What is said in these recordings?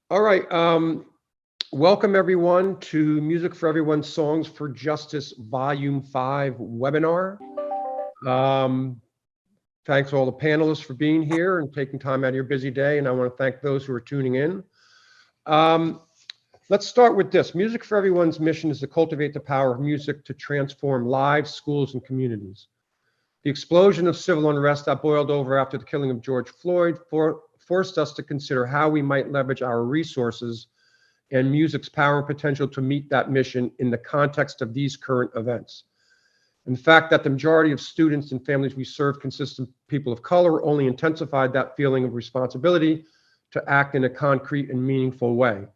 All right. Welcome everyone to Music for Everyone Songs for Justice Volume 5 webinar. Um, Thanks to all the panelists for being here and taking time out of your busy day. And I want to thank those who are tuning in. Let's start with this. Music for Everyone's mission is to cultivate the power of music to transform lives, schools, and communities. The explosion of civil unrest that boiled over after the killing of George Floyd forced us to consider how we might leverage our resources and music's power and potential to meet that mission in the context of these current events. In fact, that the majority of students and families we serve consist of people of color only intensified that feeling of responsibility to act in a concrete and meaningful way.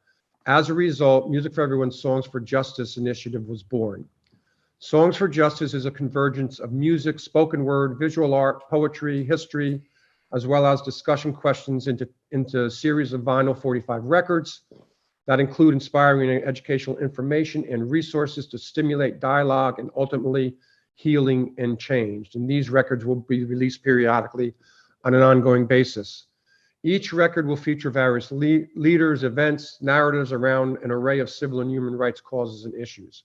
As a result, Music for Everyone's Songs for Justice initiative was born. Songs for Justice is a convergence of music, spoken word, visual art, poetry, history, as well as discussion questions into a series of vinyl 45 records that include inspiring and educational information and resources to stimulate dialogue and ultimately healing and change. And these records will be released periodically on an ongoing basis. Each record will feature various leaders, events, narratives around an array of civil and human rights causes and issues.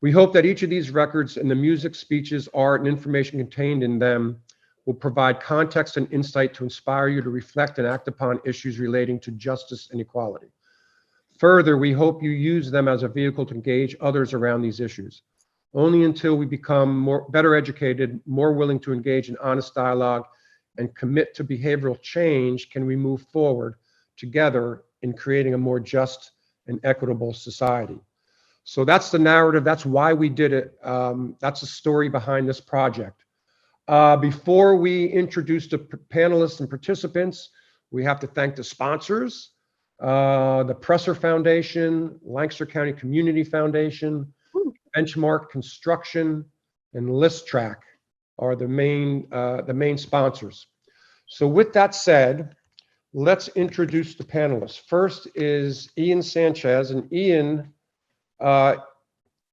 We hope that each of these records and the music, speeches, art, and information contained in them will provide context and insight to inspire you to reflect and act upon issues relating to justice and equality. Further, we hope you use them as a vehicle to engage others around these issues. Only until we become better educated, more willing to engage in honest dialogue, and commit to behavioral change can we move forward together in creating a more just and equitable society. So that's the narrative. That's why we did it. That's the story behind this project. Before we introduce the panelists and participants, we have to thank the sponsors, the Presser Foundation, Lancaster County Community Foundation, Benchmark Construction, and Listrak are the main sponsors. So with that said, let's introduce the panelists. First is Ian Sanchez, and Ian,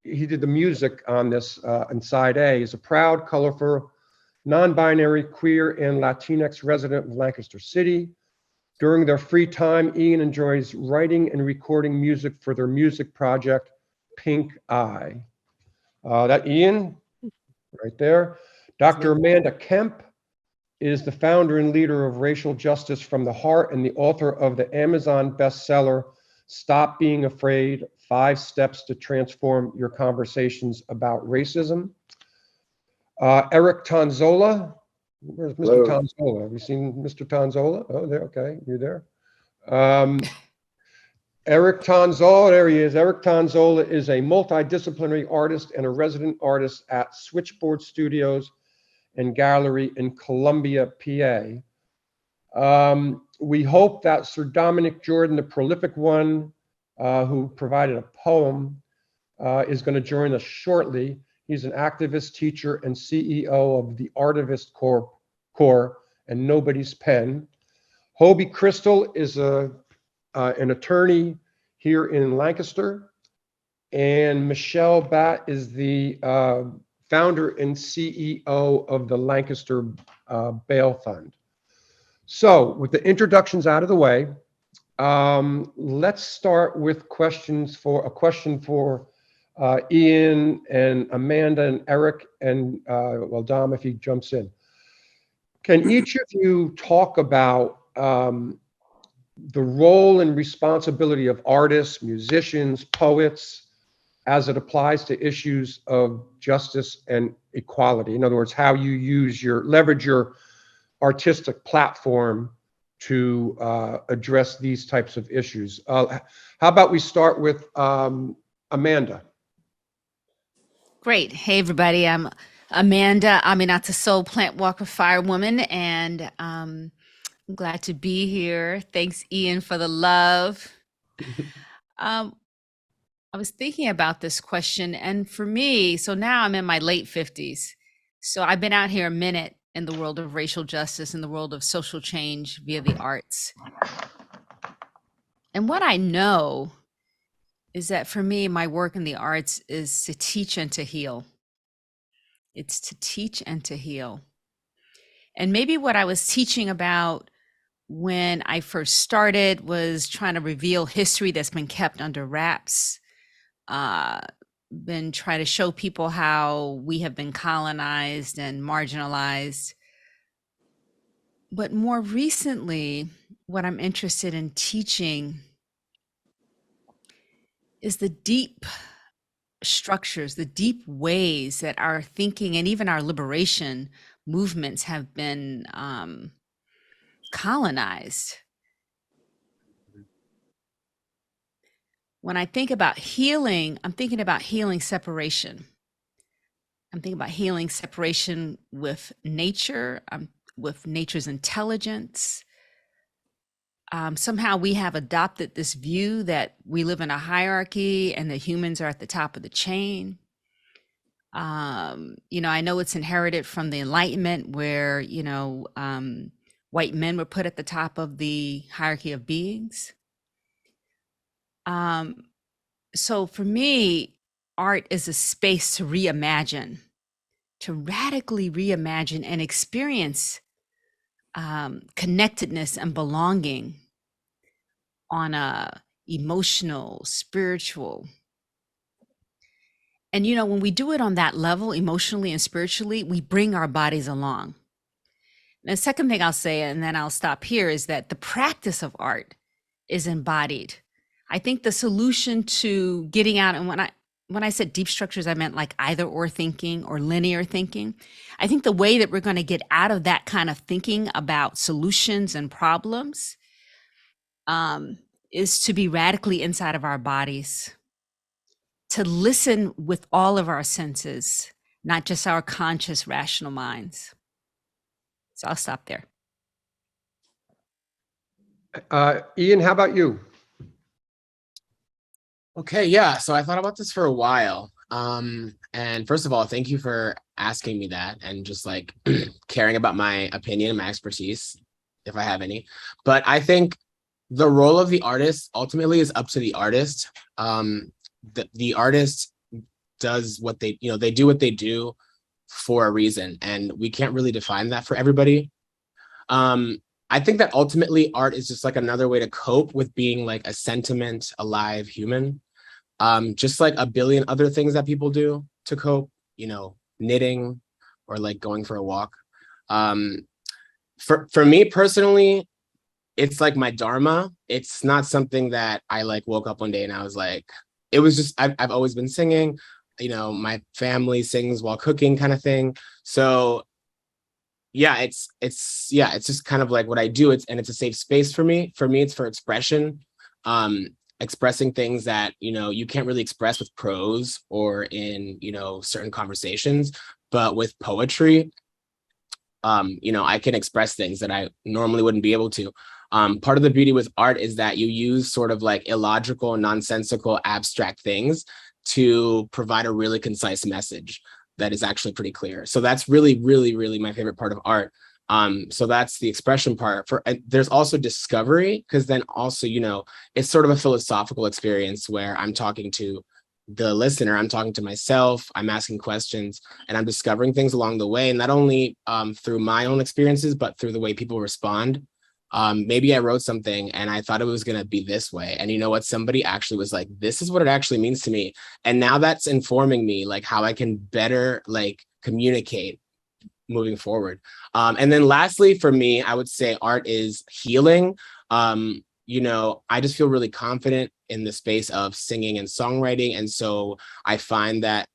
he did the music on this on side A. He's a proud, colorful, non-binary, queer, and Latinx resident of Lancaster City. During their free time, Ian enjoys writing and recording music for their music project, Pink Eye. That Ian, right there. Dr. Amanda Kemp is the founder and leader of Racial Justice from the Heart and the author of the Amazon bestseller, Stop Being Afraid, 5 Steps to Transform Your Conversations About Racism. Eric Tonzola. Where's Mr. Hello. Tonzola? Have you seen Mr. Tonzola? Oh, there, okay, you're there. Eric Tonzola, there he is. Eric Tonzola is a multidisciplinary artist and a resident artist at Switchboard Studios and Gallery in Columbia, PA. We hope that Sir Dominic Jordan, the prolific one who provided a poem, is going to join us shortly. He's an activist, teacher, and CEO of the Artivist Corps and Nobody's Pen. Hobie Crystal is an attorney here in Lancaster, and Michelle Batt is the founder and CEO of the Lancaster Bail Fund. So with the introductions out of the way, let's start with a question for Ian and Amanda and Eric and well, Dom, if he jumps in. Can each of you talk about the role and responsibility of artists, musicians, poets, as it applies to issues of justice and equality? In other words, how you leverage your artistic platform to address these types of issues. How about we start with Amanda? Great. Hey, everybody. I'm Amanda Aminata Soul Plant Walker Firewoman, and I'm glad to be here. Thanks, Ian, for the love. I was thinking about this question, and for me, so now I'm in my late 50s. So I've been out here a minute in the world of racial justice, in the world of social change via the arts. And what I know is that for me, my work in the arts is to teach and to heal. It's to teach and to heal. And maybe what I was teaching about when I first started was trying to reveal history that's been kept under wraps. Uh, been trying to show people how we have been colonized and marginalized. But more recently, what I'm interested in teaching is the deep structures, the deep ways that our thinking and even our liberation movements have been colonized. When I think about healing, I'm thinking about healing separation. I'm thinking about healing separation with nature, with nature's intelligence. Somehow we have adopted this view that we live in a hierarchy and that humans are at the top of the chain. I know it's inherited from the Enlightenment where, white men were put at the top of the hierarchy of beings. So for me, art is a space to reimagine, to radically reimagine and experience connectedness and belonging on a emotional, spiritual. And when we do it on that level, emotionally and spiritually, we bring our bodies along. And the second thing I'll say, and then I'll stop here, is that the practice of art is embodied. I think the solution to getting out, and when I said deep structures, I meant like either or thinking or linear thinking. I think the way that we're going to get out of that kind of thinking about solutions and problems is to be radically inside of our bodies, to listen with all of our senses, not just our conscious, rational minds. So I'll stop there. Ian, how about you? Okay, yeah. So I thought about this for a while. And first of all, thank you for asking me that and just like caring about my opinion and my expertise, if I have any. But I think the role of the artist ultimately is up to the artist. The artist does what they do what they do for a reason, and we can't really define that for everybody. I think that ultimately art is just like another way to cope with being like a sentiment, alive human. Just like a billion other things that people do to cope, knitting or like going for a walk. For me personally, it's like my dharma. It's not something that I like woke up one day and I was like, it was just, I've always been singing, my family sings while cooking kind of thing. So yeah, it's just kind of like what I do. It's a safe space for me. For me, it's for expression. Expressing things that you can't really express with prose or in certain conversations, but with poetry I can express things that I normally wouldn't be able to. Part of the beauty with art is that you use sort of like illogical, nonsensical, abstract things to provide a really concise message that is actually pretty clear. So that's really, really, really my favorite part of art. So that's the expression part. There's also discovery, because then also, it's sort of a philosophical experience where I'm talking to the listener, I'm talking to myself, I'm asking questions, and I'm discovering things along the way. And not only through my own experiences, but through the way people respond. Maybe I wrote something and I thought it was going to be this way. And you know what? Somebody actually was like, this is what it actually means to me. And now that's informing me like how I can better like communicate moving forward. And then lastly, for me, I would say art is healing. I just feel really confident in the space of singing and songwriting. And so I find that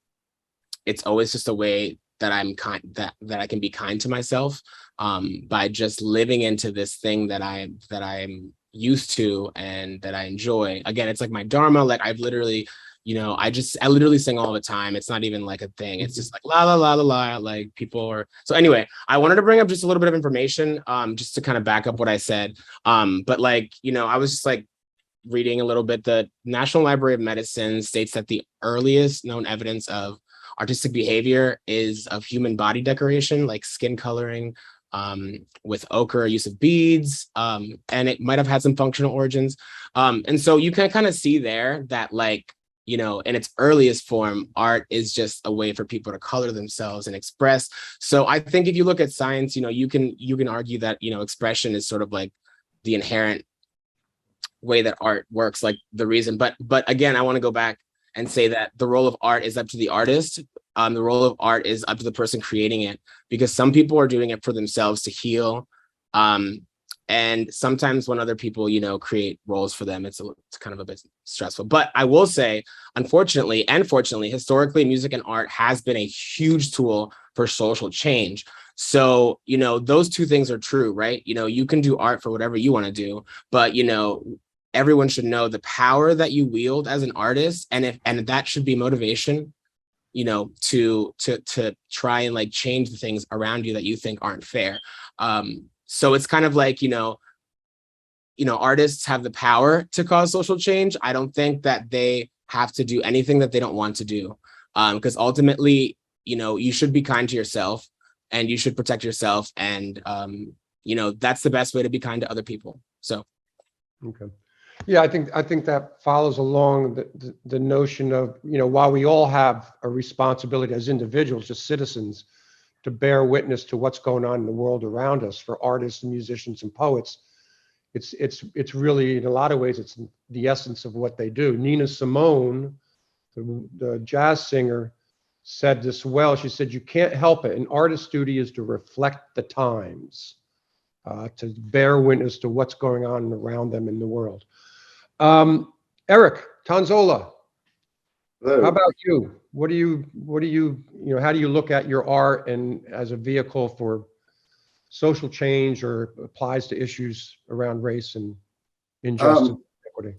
it's always just a way that I'm kind, that I can be kind to myself by just living into this thing that I'm used to and that I enjoy. Again, it's like my dharma. Like I've literally, I literally sing all the time. It's not even like a thing. It's just like la la la la la. Like people are. So anyway, I wanted to bring up just a little bit of information, just to kind of back up what I said. But like, I was just like reading a little bit. The National Library of Medicine states that the earliest known evidence of artistic behavior is of human body decoration, like skin coloring, with ochre, use of beads, and it might have had some functional origins. And so you can kind of see there that like, in its earliest form, art is just a way for people to color themselves and express. So I think if you look at science, you can argue that, expression is sort of like the inherent way that art works, like the reason. But again, I want to go back and say that the role of art is up to the artist. The role of art is up to the person creating it, because some people are doing it for themselves to heal. And sometimes when other people, create roles for them, it's kind of a bit stressful. But I will say, unfortunately and fortunately, historically, music and art has been a huge tool for social change. So, those two things are true, right? You can do art for whatever you want to do, but, everyone should know the power that you wield as an artist. And that should be motivation, to try and like change the things around you that you think aren't fair. So it's kind of like, artists have the power to cause social change. I don't think that they have to do anything that they don't want to do. Because ultimately, you should be kind to yourself and you should protect yourself. And, that's the best way to be kind to other people. So. Okay. Yeah, I think that follows along the notion of, while we all have a responsibility as individuals, as citizens, to bear witness to what's going on in the world around us, for artists and musicians and poets, it's really, in a lot of ways, it's the essence of what they do. Nina Simone, the jazz singer, said this well. She said, "You can't help it. An artist's duty is to reflect the times, to bear witness to what's going on around them in the world." Eric Tanzola, Hello. how about you? What do you, how do you look at your art and as a vehicle for social change, or applies to issues around race and injustice and equity?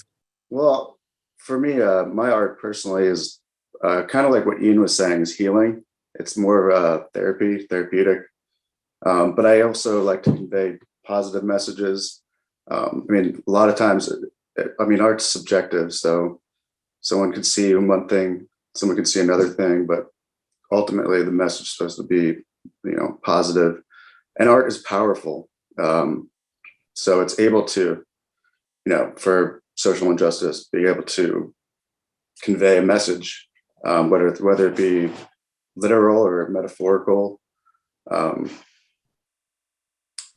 Well, for me, my art personally is kind of like what Ian was saying, is healing. It's more of therapeutic. But I also like to convey positive messages. A lot of times, art's subjective, so someone could see one thing, someone could see another thing, but ultimately the message is supposed to be, positive. And art is powerful. So it's able to, for social injustice, be able to convey a message, whether it be literal or metaphorical.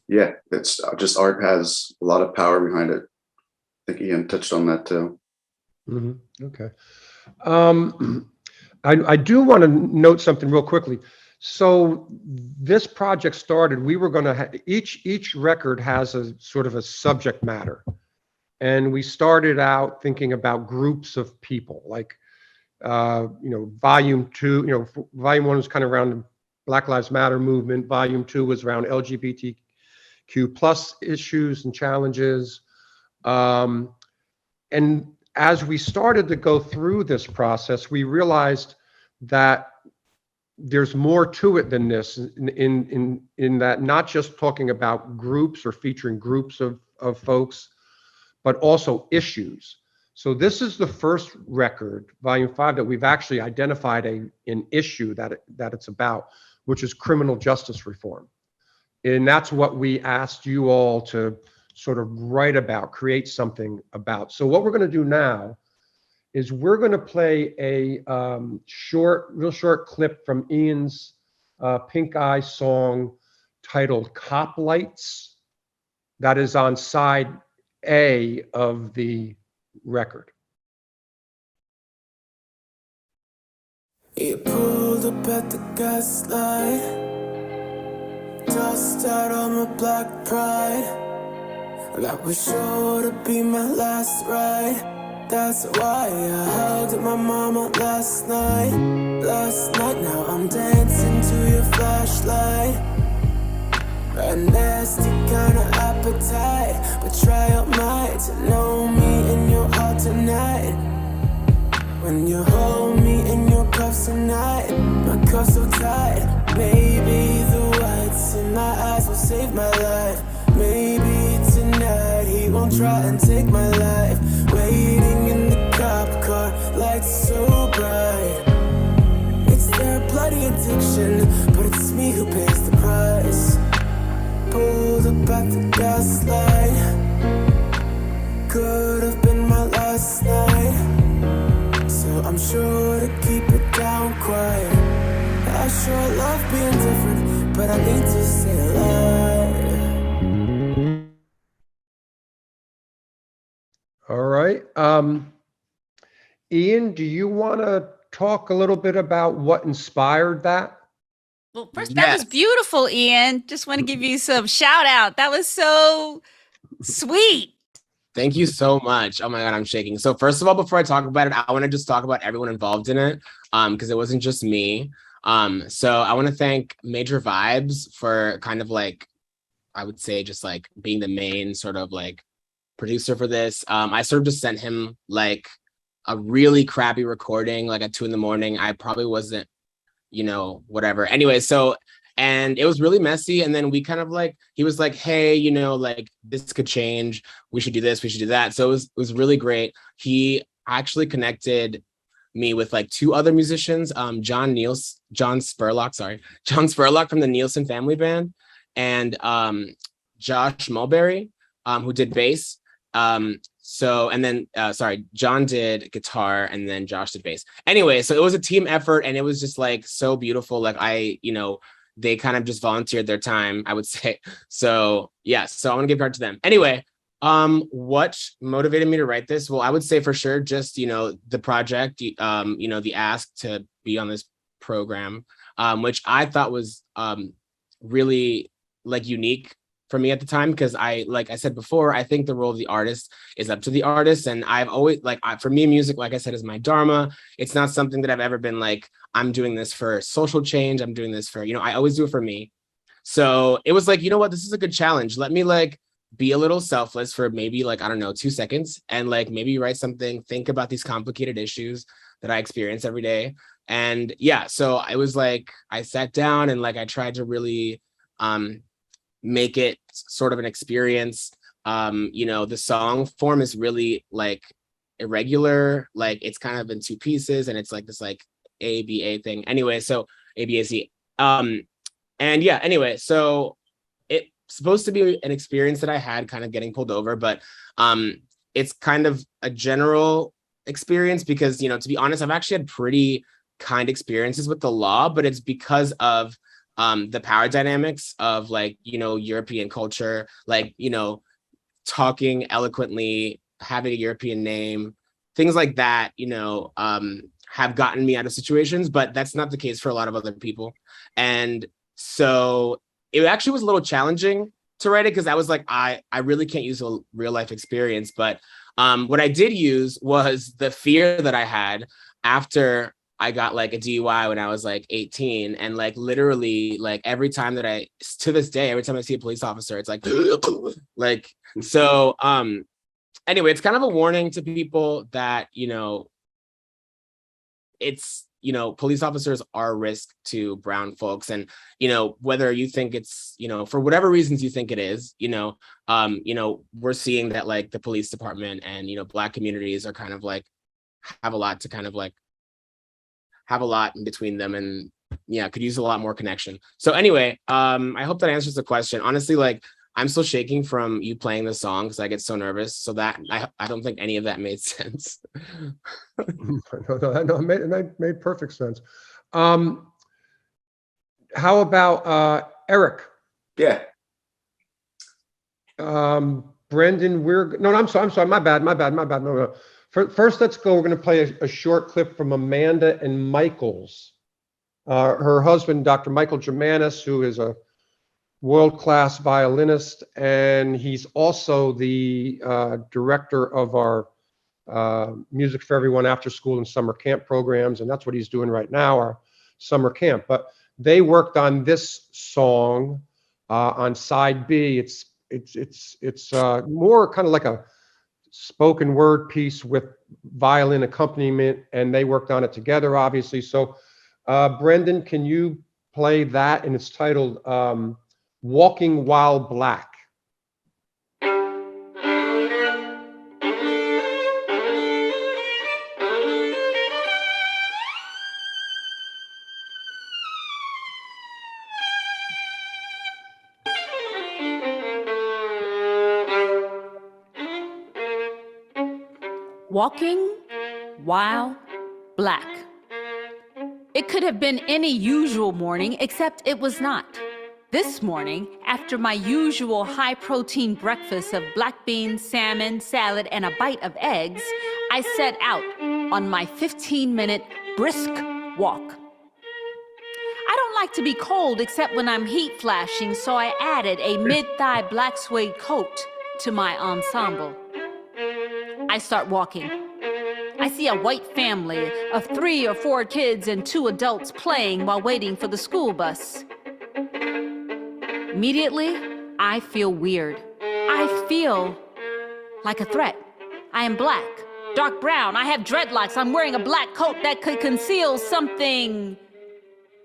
It's just, art has a lot of power behind it. I think Ian touched on that too. Mm-hmm. Okay. I do want to note something real quickly. So this project started, we were going to each record has a sort of a subject matter. And we started out thinking about groups of people, like, volume 2, volume 1 was kind of around the Black Lives Matter movement. Volume 2 was around LGBTQ plus issues and challenges. And as we started to go through this process, we realized that there's more to it than this, in that not just talking about groups or featuring groups of folks, but also issues. So this is the first record, volume 5, that we've actually identified an issue that it's about, which is criminal justice reform. And that's what we asked you all to sort of write about, create something about. So what we're going to do now is we're going to play a real short clip from Ian's Pink Eye song titled "Cop Lights," that is on side A of the record. You pulled up at the gas light, tossed out all my black pride. That was sure to be my last ride. That's why I hugged my mama last night. Now I'm dancing to your flashlight. A nasty kind of appetite, but try out might to know me in your heart tonight. When you hold me in your cuffs tonight, my cuffs so tight. Maybe the whites in my eyes will save my life. Maybe tonight he won't try and take my life. Waiting in the cop car, lights so bright. It's their bloody addiction, but it's me who pays the price. Pulled up at the gas light, could have been my last night. So I'm sure to keep it down quiet. I sure love being different, but I need to stay alive. All right. Ian, do you want to talk a little bit about what inspired that? Well, first, that was Yes. beautiful, Ian. Just want to give you some shout out. That was so sweet. Thank you so much. Oh my God, I'm shaking. So first of all, before I talk about it, I want to just talk about everyone involved in it, because it wasn't just me. So I want to thank Major Vibes for kind of like, I would say just like being the main sort of like producer for this. I sort of just sent him like a really crappy recording, like at 2 a.m. I probably wasn't, whatever. Anyway, so, and it was really messy. And then we kind of like, he was like, hey, like this could change. We should do this. We should do that. So it was really great. He actually connected me with like 2 other musicians, John Spurlock from the Nielsen Family Band, and Josh Mulberry, who did bass. John did guitar and then Josh did bass. Anyway, so it was a team effort and it was just like so beautiful. Like they kind of just volunteered their time, I would say. So yeah, so I want to give credit to them. Anyway, what motivated me to write this? Well, I would say for sure, just, the project, the ask to be on this program, which I thought was really like unique for me at the time, because like I said before, I think the role of the artist is up to the artist. And I've always for me, music, like I said, is my dharma. It's not something that I've ever been like, I'm doing this for social change. I'm doing this for, I always do it for me. So it was like, you know what, this is a good challenge. Let me like be a little selfless for maybe like, I don't know, 2 seconds, and like maybe write something, think about these complicated issues that I experience every day. And yeah, so I was like, I sat down and like, I tried to really, make it sort of an experience. The song form is really like irregular, like it's kind of in 2 pieces and it's like this like ABA thing. Anyway, so ABAC. And yeah, anyway, so it's supposed to be an experience that I had kind of getting pulled over, but it's kind of a general experience because, to be honest, I've actually had pretty kind experiences with the law, but it's because of the power dynamics of like, European culture, like, talking eloquently, having a European name, things like that, have gotten me out of situations, but that's not the case for a lot of other people. And so it actually was a little challenging to write it because I was like, I really can't use a real life experience. But what I did use was the fear that I had after I got like a DUI when I was like 18, and like literally like every time that to this day, every time I see a police officer, it's like, like, so, anyway, it's kind of a warning to people that, it's, police officers are a risk to brown folks. And, whether you think it's, for whatever reasons you think it is, we're seeing that like the police department and, Black communities are kind of like, have a lot in between them, and yeah, could use a lot more connection. So anyway, I hope that answers the question. Honestly, like I'm still shaking from you playing the song because I get so nervous. So that I don't think any of that made sense. No, it made perfect sense. How about Eric? Yeah. Brendan, I'm sorry, my bad. No. First, let's go. We're going to play a short clip from Amanda and Michael's. Her husband, Dr. Michael Germanis, who is a world-class violinist, and he's also the director of our Music for Everyone after school and summer camp programs, and that's what he's doing right now, our summer camp. But they worked on this song on side B. It's more kind of like a spoken word piece with violin accompaniment, and they worked on it together, obviously. So, Brendan, can you play that? And it's titled Walking While Black. Walking while black. It could have been any usual morning, except it was not. This morning, After my usual high-protein breakfast of black beans, salmon, salad, and a bite of eggs, I set out on my 15-minute brisk walk. I don't like to be cold except when I'm heat flashing, so I added a mid-thigh black suede coat to my ensemble. I start walking. I see a white family of 3 or 4 kids and 2 adults playing while waiting for the school bus. Immediately, I feel weird. I feel like a threat. I am black, dark brown, I have dreadlocks, I'm wearing a black coat that could conceal something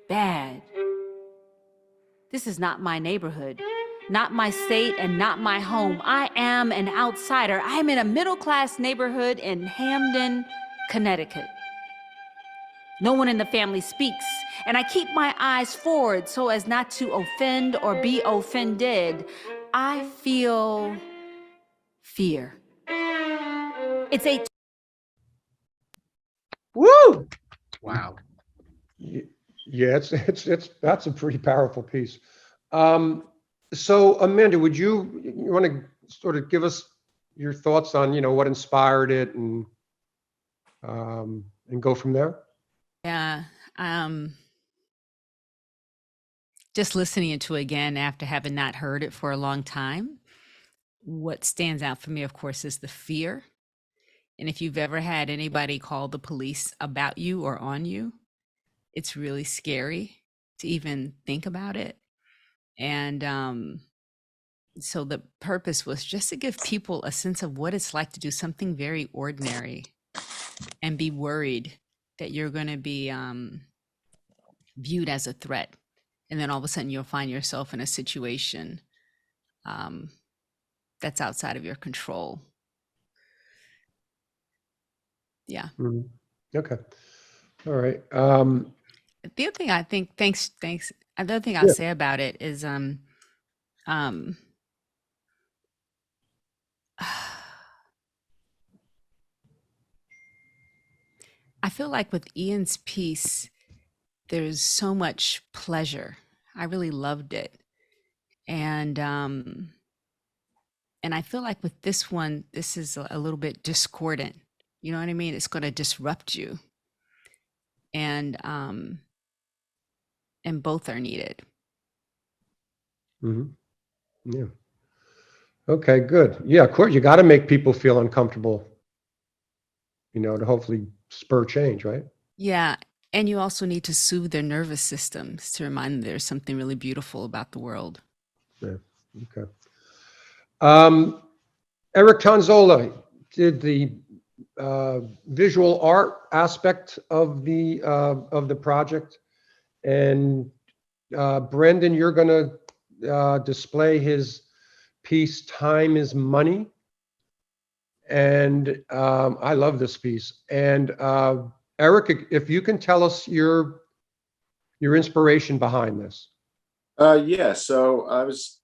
bad. This is not my neighborhood, not my state, and not my home. I am an outsider. I'm in a middle-class neighborhood in Hamden, Connecticut. No one in the family speaks, and I keep my eyes forward so as not to offend or be offended. I feel fear. It's a Woo! Wow. Yeah, that's a pretty powerful piece. So Amanda, would you want to sort of give us your thoughts on, what inspired it and go from there? Yeah, just listening to it again after having not heard it for a long time, what stands out for me, of course, is the fear. And if you've ever had anybody call the police about you or on you, it's really scary to even think about it. And so the purpose was just to give people a sense of what it's like to do something very ordinary and be worried that you're going to be viewed as a threat. And then all of a sudden you'll find yourself in a situation that's outside of your control. Yeah. Mhm. Okay. All right. The other thing I think, thanks. Another thing I'll Yeah. say about it is, I feel like with Ian's piece, there's so much pleasure. I really loved it. And I feel like with this one, this is a little bit discordant. You know what I mean? It's going to disrupt you. And both are needed. Mhm. Yeah. Okay, good. Yeah, of course, you got to make people feel uncomfortable, to hopefully spur change, right? Yeah. And you also need to soothe their nervous systems to remind them there's something really beautiful about the world. Yeah. Okay. Eric Tonzola did the visual art aspect of the project, and Brendan, you're going to display his piece, "Time is Money," and I love this piece. And Eric, if you can tell us your inspiration behind this. Yeah, so I was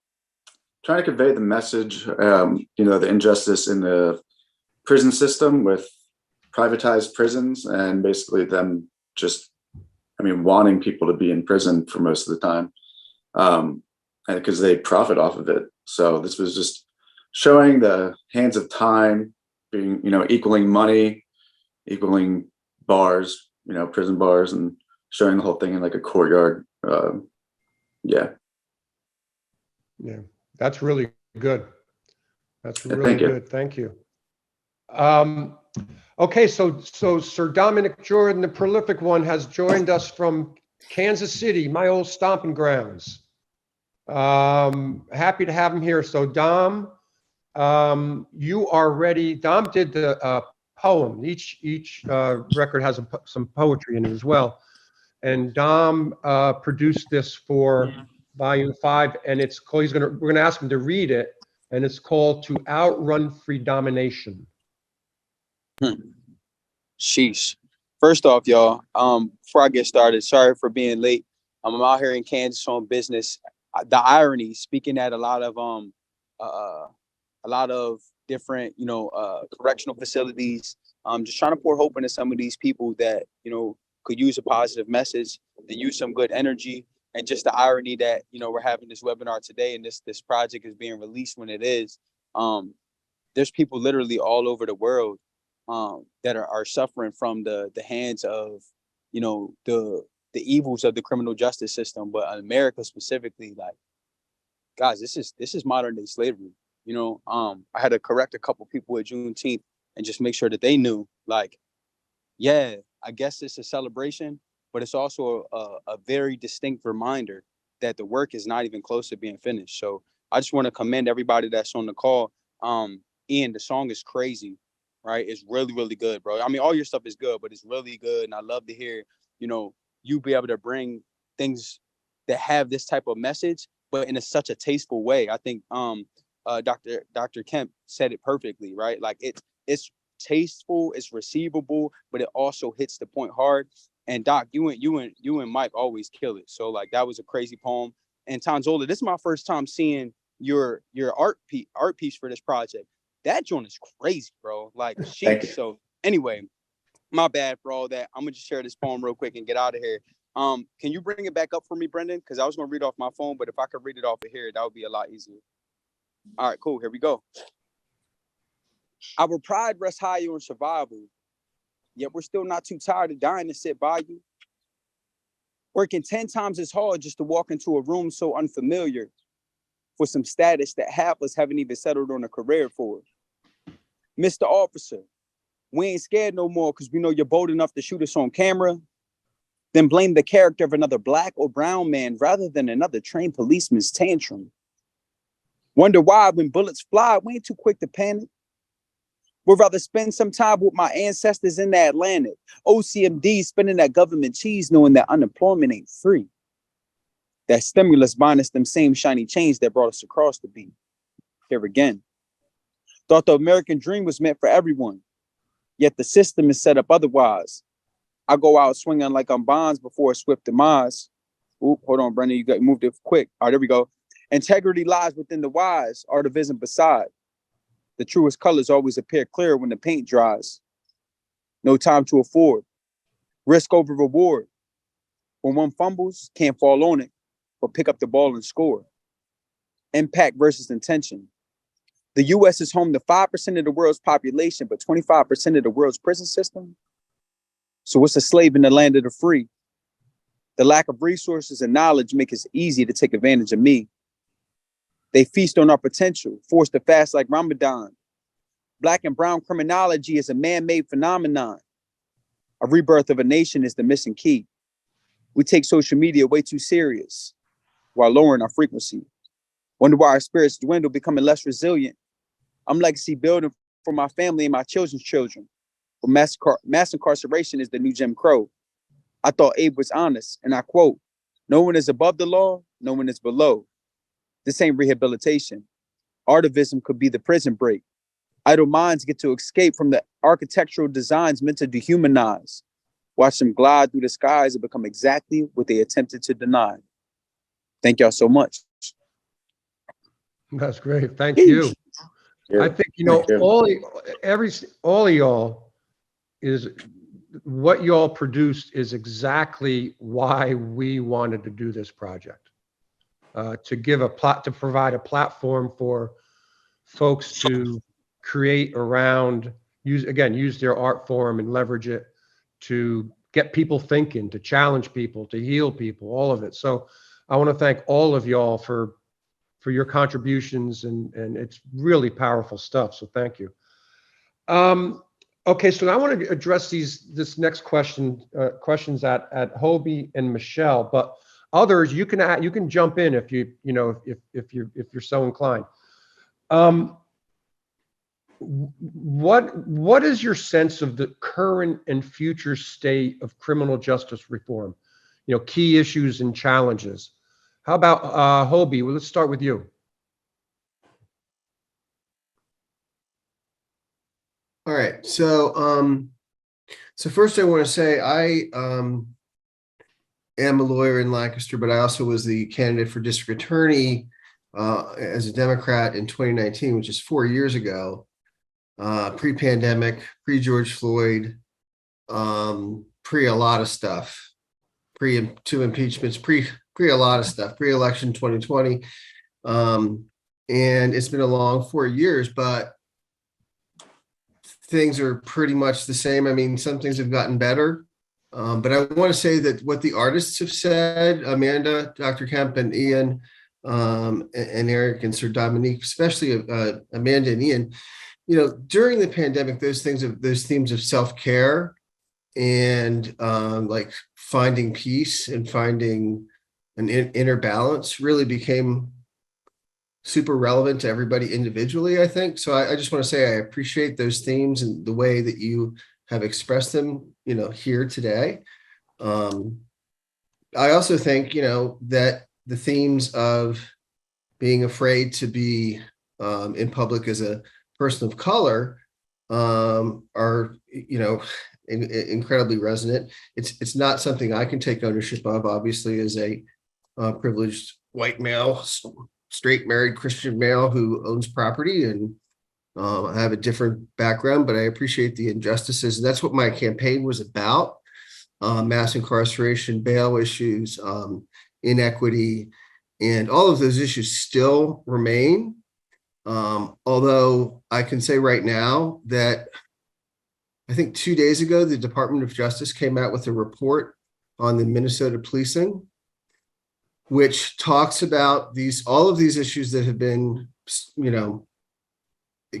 trying to convey the message, the injustice in the prison system with privatized prisons, and basically them just, wanting people to be in prison for most of the time, and because they profit off of it. So this was just showing the hands of time being, equaling money, equaling bars, prison bars, and showing the whole thing in like a courtyard. Yeah. Yeah, that's really good. That's really thank you. good. Thank you. Okay, so Sir Dominic Jordan, the prolific one, has joined us from Kansas City, my old stomping grounds. Happy to have him here. So Dom, you are ready. Dom did the poem. Each record has some poetry in it as well. And Dom produced this for Volume 5, and it's called, we're gonna ask him to read it, and it's called "To Outrun Free Domination." Sheesh. First off, y'all, before I get started, sorry for being late. I'm out here in Kansas on business. The irony, speaking at a lot of different, correctional facilities, just trying to pour hope into some of these people that, could use a positive message, and use some good energy, And just the irony that, you know, we're having this webinar today and this project is being released when it is. There's people literally all over the world that are suffering from the hands of, you know, the evils of the criminal justice system. But in America specifically, like, guys, this is modern day slavery. You know, I had to correct a couple people at Juneteenth and just make sure that they knew, like, yeah, I guess it's a celebration, but it's also a very distinct reminder that the work is not even close to being finished. So I just want to commend everybody that's on the call. Ian, the song is crazy, right? It's really, really good, bro. I mean, all your stuff is good, but it's really good. And I love to hear, you know, you be able to bring things that have this type of message, but in such a tasteful way. I think Dr. Kemp said it perfectly, right? Like it's tasteful, it's receivable, but it also hits the point hard. And Doc, you and Mike always kill it. So like that was a crazy poem. And Tanzola, this is my first time seeing your art piece for this project. That joint is crazy, bro. Like, sheesh. So anyway, my bad for all that. I'm gonna just share this poem real quick and get out of here. Can you bring it back up for me, Brendan? Because I was gonna read off my phone, but if I could read it off of here, that would be a lot easier. All right, cool. Here we go. Our pride rests higher on survival, yet we're still not too tired of dying to sit by you. Working 10 times as hard just to walk into a room so unfamiliar for some status that half us haven't even settled on a career for. Mr. Officer, we ain't scared no more because we know you're bold enough to shoot us on camera, then blame the character of another black or brown man rather than another trained policeman's tantrum. Wonder why when bullets fly, we ain't too quick to panic. We'd rather spend some time with my ancestors in the Atlantic. OCMD spending that government cheese knowing that unemployment ain't free. That stimulus buying us them same shiny chains that brought us across the beat. Here again. Thought the American dream was meant for everyone, yet the system is set up otherwise. I go out swinging like I'm Bonds before a swift demise. Oop, hold on, Brendan, you moved it quick. All right, there we go. Integrity lies within the wise, artivism beside. The truest colors always appear clear when the paint dries. No time to afford. Risk over reward. When one fumbles, can't fall on it, but pick up the ball and score. Impact versus intention. The US is home to 5% of the world's population, but 25% of the world's prison system. So what's a slave in the land of the free? The lack of resources and knowledge make it easy to take advantage of me. They feast on our potential, forced to fast like Ramadan. Black and brown criminology is a man-made phenomenon. A rebirth of a nation is the missing key. We take social media way too serious while lowering our frequency. Wonder why our spirits dwindle, becoming less resilient. I'm legacy building for my family and my children's children. But mass incarceration is the new Jim Crow. I thought Abe was honest, and I quote, "No one is above the law, no one is below." This ain't rehabilitation. Artivism could be the prison break. Idle minds get to escape from the architectural designs meant to dehumanize. Watch them glide through the skies and become exactly what they attempted to deny. Thank y'all so much. That's great. Thank you. Yeah, I think, you know, all of y'all is what y'all produced is exactly why we wanted to do this project. To provide a platform for folks to create around, use their art form and leverage it to get people thinking, to challenge people, to heal people, all of it. So I want to thank all of y'all for your contributions, and it's really powerful stuff. So thank you. Okay, so I want to address this next questions at Hobie and Michelle, but others you can jump in if if you're so inclined. What is your sense of the current and future state of criminal justice reform? You know, key issues and challenges. How about Hobie? Well, let's start with you. All right. So first I want to say I am a lawyer in Lancaster, but I also was the candidate for district attorney as a Democrat in 2019, which is 4 years ago, pre-pandemic, pre-George Floyd, pre a lot of stuff, pre two impeachments, a lot of stuff, pre-election 2020. And it's been a long 4 years, but things are pretty much the same. I mean, some things have gotten better. But I want to say that what the artists have said, Amanda, Dr. Kemp, and Ian, and Eric and Sir Dominique, especially Amanda and Ian, during the pandemic, those themes of self-care and like finding peace and finding an inner balance really became super relevant to everybody individually, I think. So I just want to say I appreciate those themes and the way that you have expressed them, here today. I also think, that the themes of being afraid to be in public as a person of color are, incredibly resonant. It's not something I can take ownership of, obviously, as a privileged white male, straight married Christian male who owns property, and I have a different background, but I appreciate the injustices. And that's what my campaign was about. Mass incarceration, bail issues, inequity, and all of those issues still remain. Although I can say right now that I think 2 days ago, the Department of Justice came out with a report on the Minnesota policing, which talks about all of these issues that have been,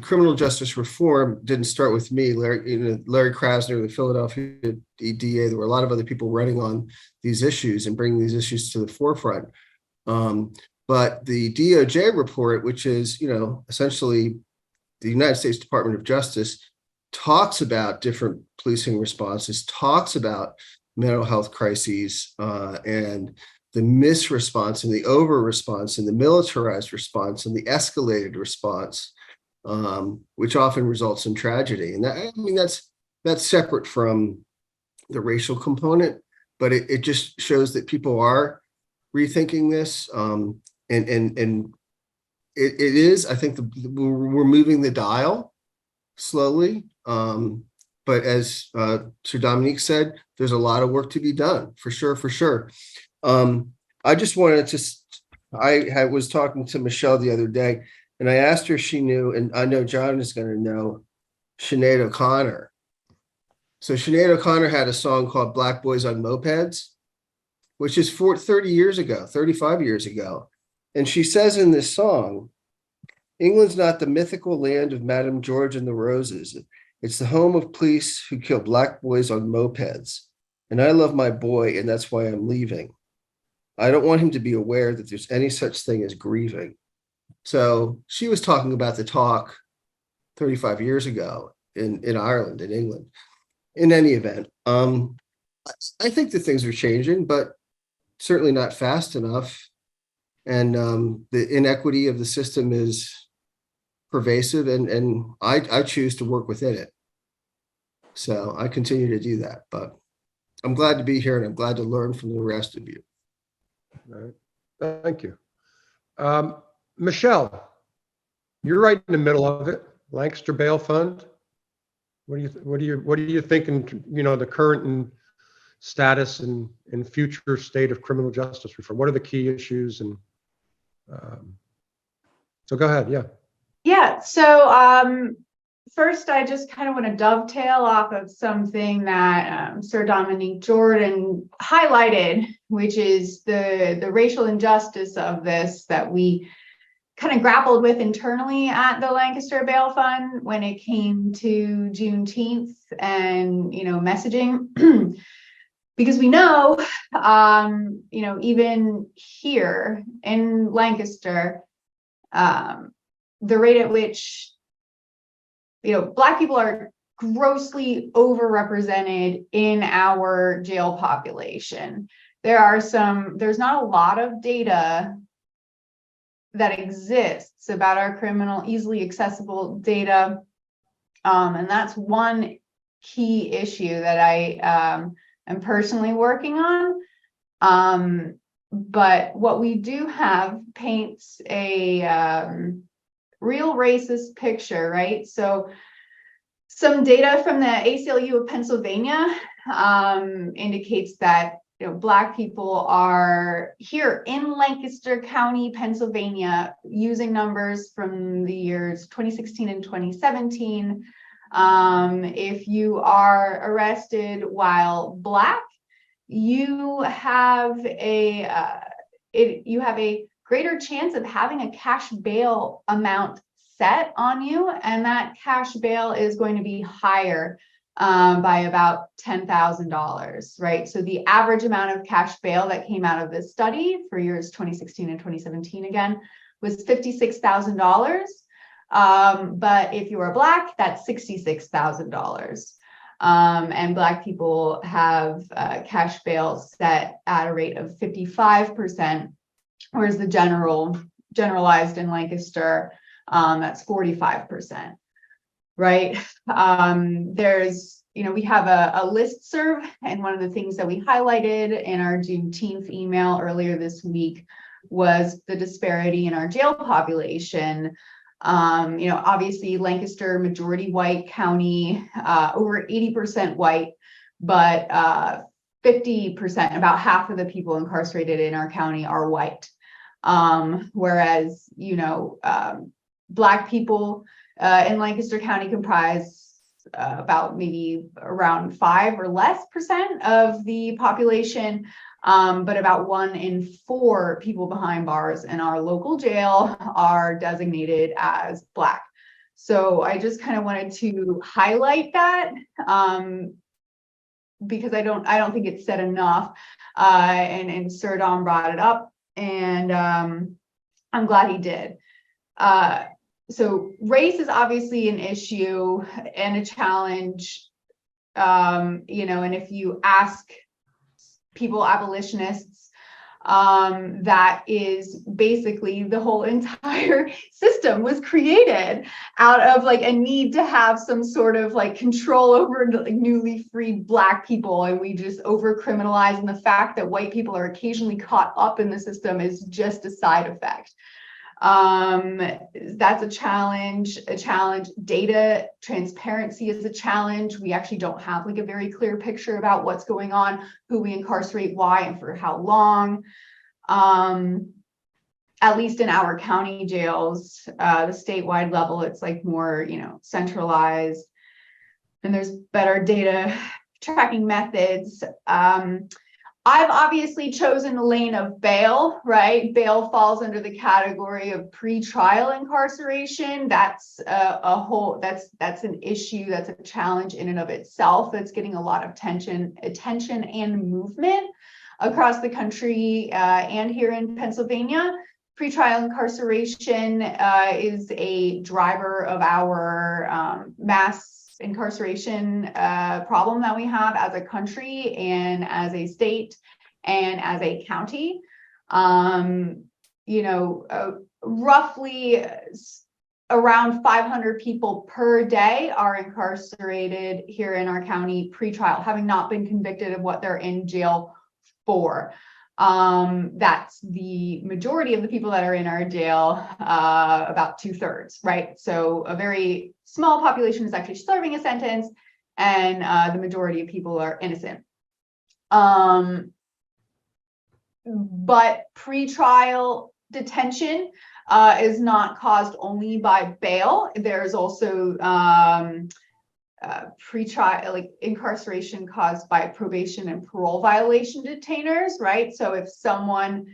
criminal justice reform didn't start with me. Larry Krasner, the Philadelphia DA, there were a lot of other people running on these issues and bringing these issues to the forefront. But the DOJ report, which is, essentially the United States Department of Justice, talks about different policing responses, talks about mental health crises, and the misresponse and the over response and the militarized response and the escalated response, which often results in tragedy. And that's separate from the racial component, but it just shows that people are rethinking this. And it is, I think we're moving the dial slowly. But as Sir Dominique said, there's a lot of work to be done, for sure. I just wanted to, I was talking to Michelle the other day, and I asked her if she knew, and I know John is going to know, Sinead O'Connor. So Sinead O'Connor had a song called Black Boys on Mopeds, which is 35 years ago. And she says in this song, England's not the mythical land of Madame George and the Roses. It's the home of police who kill black boys on mopeds. And I love my boy, and that's why I'm leaving. I don't want him to be aware that there's any such thing as grieving. So she was talking about the talk 35 years ago in Ireland, in England. In any event, I think that things are changing, but certainly not fast enough. And the inequity of the system is pervasive, and I choose to work within it. So I continue to do that, but I'm glad to be here, and I'm glad to learn from the rest of you. All right. Thank you. Michelle, you're right in the middle of it. Lancaster Bail Fund. What do you think in the current and status and future state of criminal justice reform? What are the key issues? And so go ahead. Yeah. Yeah. So first, I just kind of want to dovetail off of something that Sir Dominique Jordan highlighted, which is the racial injustice of this that we kind of grappled with internally at the Lancaster Bail Fund when it came to Juneteenth and messaging. Because we know, even here in Lancaster, the rate at which, Black people are grossly overrepresented in our jail population. There's not a lot of data that exists about our easily accessible data. And that's one key issue that I am personally working on. But what we do have paints a real racist picture, right? So some data from the ACLU of Pennsylvania indicates that Black people are here in Lancaster County, Pennsylvania, using numbers from the years 2016 and 2017. If you are arrested while Black, you have a greater chance of having a cash bail amount set on you, and that cash bail is going to be higher by about $10,000, right? So the average amount of cash bail that came out of this study for years 2016 and 2017 again was $56,000. But if you are Black, that's $66,000. And Black people have cash bail set at a rate of 55%, whereas the generalized in Lancaster, that's 45%. Right. There's, we have a listserv, and one of the things that we highlighted in our Juneteenth email earlier this week was the disparity in our jail population. Obviously Lancaster, majority white county, over 80% white, but 50%, about half of the people incarcerated in our county are white. Whereas, Black people in Lancaster County comprise about maybe around 5% or less of the population, but about 1 in 4 people behind bars in our local jail are designated as Black. So I just kind of wanted to highlight that because I don't think it's said enough, and Sir Dom brought it up, and I'm glad he did. So race is obviously an issue and a challenge, and if you ask people, abolitionists, that is basically the whole entire system was created out of a need to have some sort of control over newly freed Black people, and we just over criminalize, and the fact that white people are occasionally caught up in the system is just a side effect. That's a challenge. Data transparency is a challenge. We actually don't have a very clear picture about what's going on, who we incarcerate, why, and for how long. At least in our county jails, the statewide level, it's more, centralized, and there's better data tracking methods. I've obviously chosen the lane of bail, right? Bail falls under the category of pretrial incarceration. That's that's an issue, that's a challenge in and of itself. That's getting a lot of attention and movement across the country and here in Pennsylvania. Pretrial incarceration is a driver of our mass incarceration problem that we have as a country and as a state and as a county. Roughly around 500 people per day are incarcerated here in our county pretrial, having not been convicted of what they're in jail for. That's the majority of the people that are in our jail, about 2/3, right? So a very small population is actually serving a sentence, and the majority of people are innocent. But pretrial detention is not caused only by bail. There's also pretrial incarceration caused by probation and parole violation detainers, right? So if someone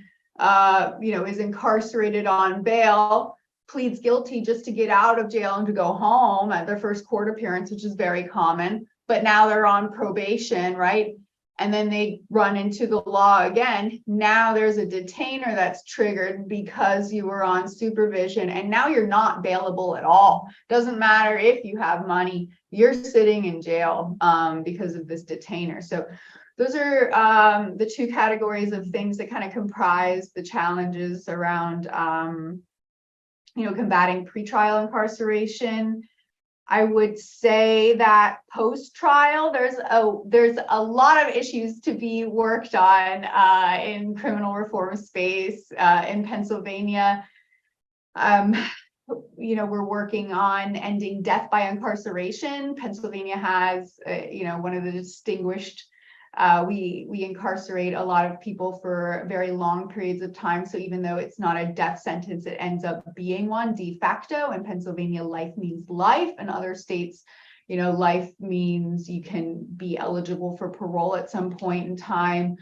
is incarcerated on bail, pleads guilty just to get out of jail and to go home at their first court appearance, which is very common, but now they're on probation, right? And then they run into the law again. Now there's a detainer that's triggered because you were on supervision, and now you're not bailable at all. Doesn't matter if you have money, you're sitting in jail because of this detainer. So those are the two categories of things that kind of comprise the challenges around combating pretrial incarceration. I would say that post-trial, there's a lot of issues to be worked on in criminal reform space in Pennsylvania. We're working on ending death by incarceration. Pennsylvania has, one of the distinguished We incarcerate a lot of people for very long periods of time. So even though it's not a death sentence, it ends up being one de facto. In Pennsylvania, life means life. In other states, life means you can be eligible for parole at some point in time.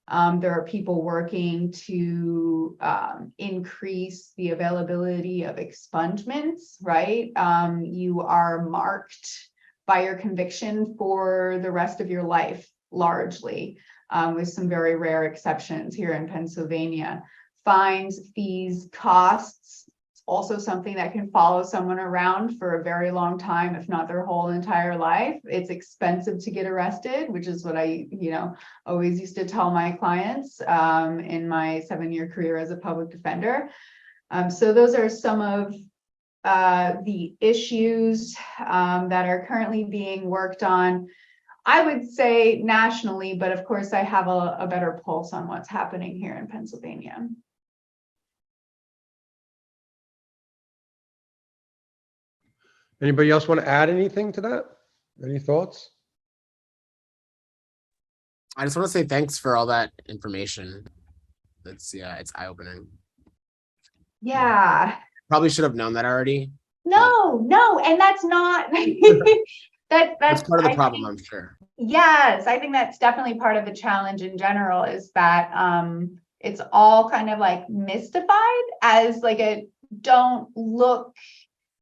There are people working to increase the availability of expungements, right? You are marked by your conviction for the rest of your life, largely, with some very rare exceptions here in Pennsylvania. Fines, fees, costs, also something that can follow someone around for a very long time, if not their whole entire life. It's expensive to get arrested, which is what I, always used to tell my clients in my 7-year career as a public defender. So those are some of the issues that are currently being worked on, I would say nationally, but of course I have a better pulse on what's happening here in Pennsylvania. Anybody else want to add anything to that? Any thoughts? I just want to say thanks for all that information. It's eye-opening. Yeah. Probably should have known that already. No, and that's not that's part of the problem, I'm sure. Yes, I think that's definitely part of the challenge in general, is that it's all kind of like mystified as like a don't look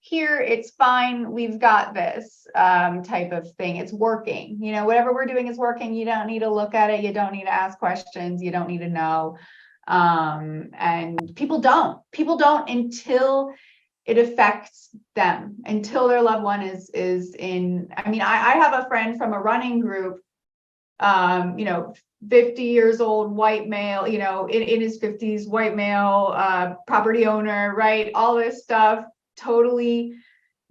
here, it's fine, we've got this type of thing. It's working, whatever we're doing is working. You don't need to look at it, you don't need to ask questions, you don't need to know. And people don't until it affects them, until their loved one is in. I have a friend from a running group, 50 years old, white male, in his 50s, white male, property owner, right? All this stuff, totally.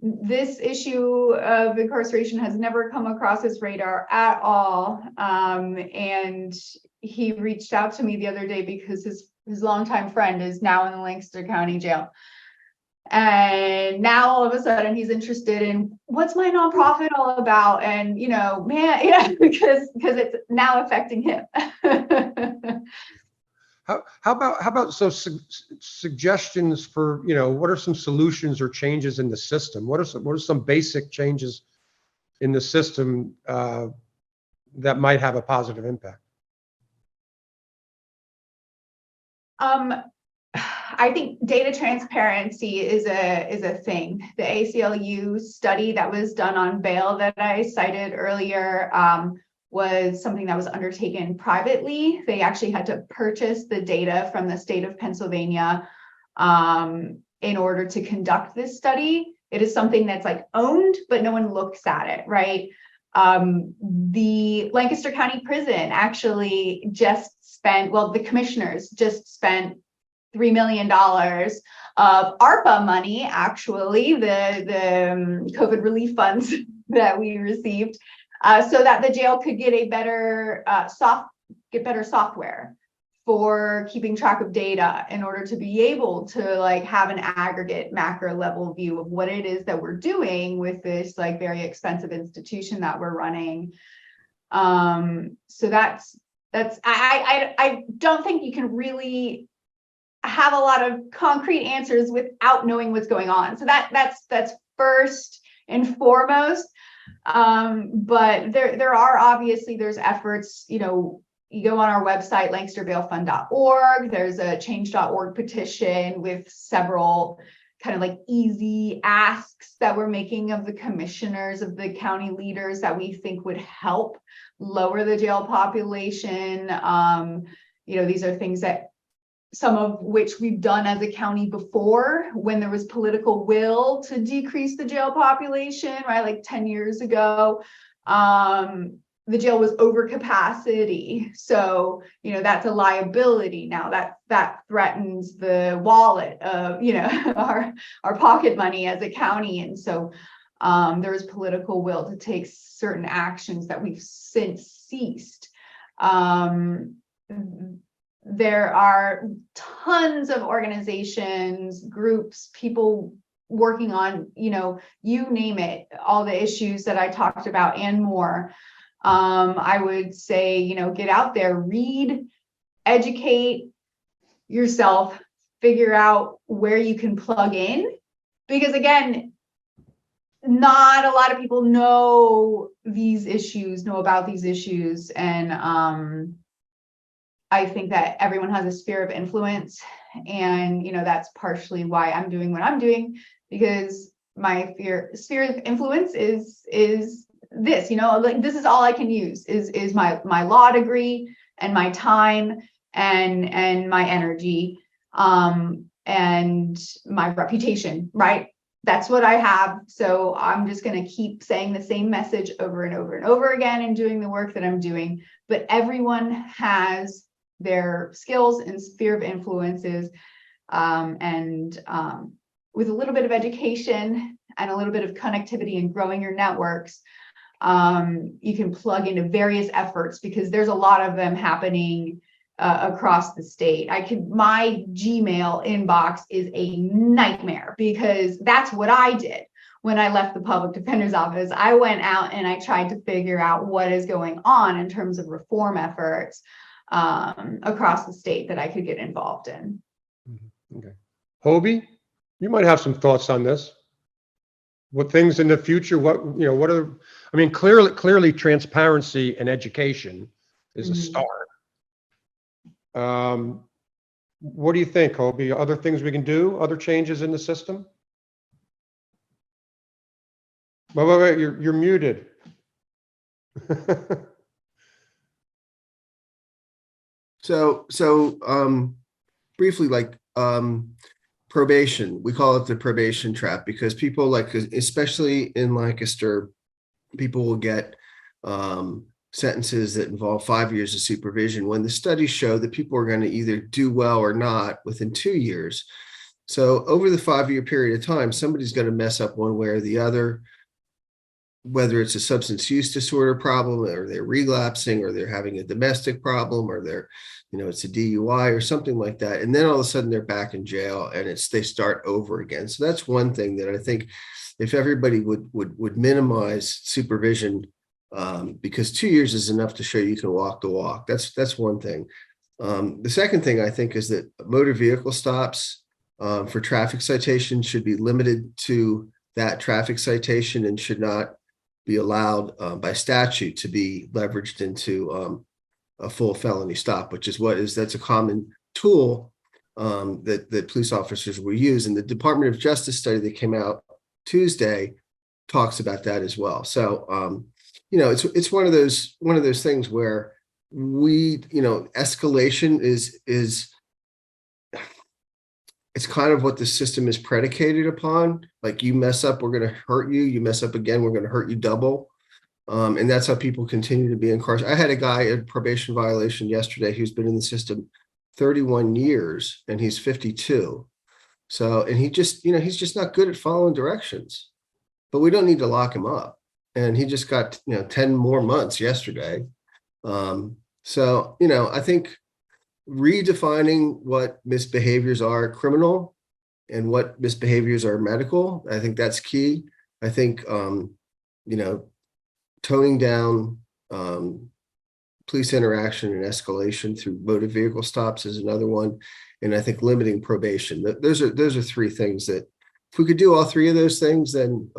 This issue of incarceration has never come across his radar at all. And he reached out to me the other day because his longtime friend is now in the Lancaster County Jail. And now all of a sudden he's interested in what's my nonprofit all about, and because it's now affecting him. How about suggestions for, what are some solutions or changes in the system? What are some basic changes in the system that might have a positive impact? I think data transparency is a thing. The ACLU study that was done on bail that I cited earlier was something that was undertaken privately. They actually had to purchase the data from the state of Pennsylvania in order to conduct this study. It is something that's like owned, but no one looks at it, right? The Lancaster County Prison actually just spent, the commissioners just spent $3 million of ARPA money, actually, the COVID relief funds that we received, so that the jail could get a better software for keeping track of data, in order to be able to have an aggregate macro level view of what it is that we're doing with this very expensive institution that we're running. So that's I don't think you can really have a lot of concrete answers without knowing what's going on. So that's first and foremost. But there are obviously, there's efforts, you go on our website, lancasterbailfund.org. There's a change.org petition with several kind of easy asks that we're making of the commissioners, of the county leaders, that we think would help lower the jail population. These are things that some of which we've done as a county before, when there was political will to decrease the jail population, right? 10 years ago, the jail was over capacity. So, that's a liability now. That threatens the wallet of, our pocket money as a county. And so there is political will to take certain actions that we've since ceased. There are tons of organizations, groups, people working on, you name it, all the issues that I talked about and more. I would say, you know, get out there, read, educate yourself, figure out where you can plug in. Because again, not a lot of people know about these issues. And I think that everyone has a sphere of influence. And, you know, that's partially why I'm doing what I'm doing, because my sphere of influence is this, you know, like this is all I can use is my law degree and my time and my energy and my reputation, right? That's what I have. So I'm just going to keep saying the same message over and over and over again and doing the work that I'm doing. But everyone has their skills and sphere of influences. With a little bit of education and a little bit of connectivity and growing your networks, you can plug into various efforts, because there's a lot of them happening across the state. My Gmail inbox is a nightmare, because that's what I did when I left the public defender's office. I went out and I tried to figure out what is going on in terms of reform efforts across the state that I could get involved in. Okay. Hobie, you might have some thoughts on this. What things in the future, what are, I mean, clearly transparency and education is a start. What do you think, Hobie? Other things we can do? Other changes in the system? Wait, you're muted. So briefly, like probation, we call it the probation trap, because people, like, especially in Lancaster, people will get sentences that involve 5 years of supervision, when the studies show that people are going to either do well or not within 2 years. So over the 5-year period of time, somebody's going to mess up one way or the other, whether it's a substance use disorder problem, or they're relapsing, or they're having a domestic problem, or they're, you know, it's a DUI or something like that. And then all of a sudden they're back in jail and they start over again. So that's one thing that I think if everybody would minimize supervision, because 2 years is enough to show you can walk the walk. That's one thing. The second thing I think is that motor vehicle stops for traffic citations should be limited to that traffic citation and should not be allowed by statute to be leveraged into a full felony stop, that's a common tool that police officers will use. And the Department of Justice study that came out Tuesday talks about that as well. So you know, it's one of those things where escalation is it's kind of what the system is predicated upon. Like, you mess up, we're going to hurt you. You mess up again, we're going to hurt you double. And that's how people continue to be incarcerated. I had a guy, a probation violation yesterday, who's been in the system 31 years and he's 52. So, and he's just not good at following directions, but we don't need to lock him up. And he just got, 10 more months yesterday. So, I think redefining what misbehaviors are criminal and what misbehaviors are medical, I think that's key. I think, toning down police interaction and escalation through motor vehicle stops is another one. And I think limiting probation. Those are three things that, if we could do all three of those things, then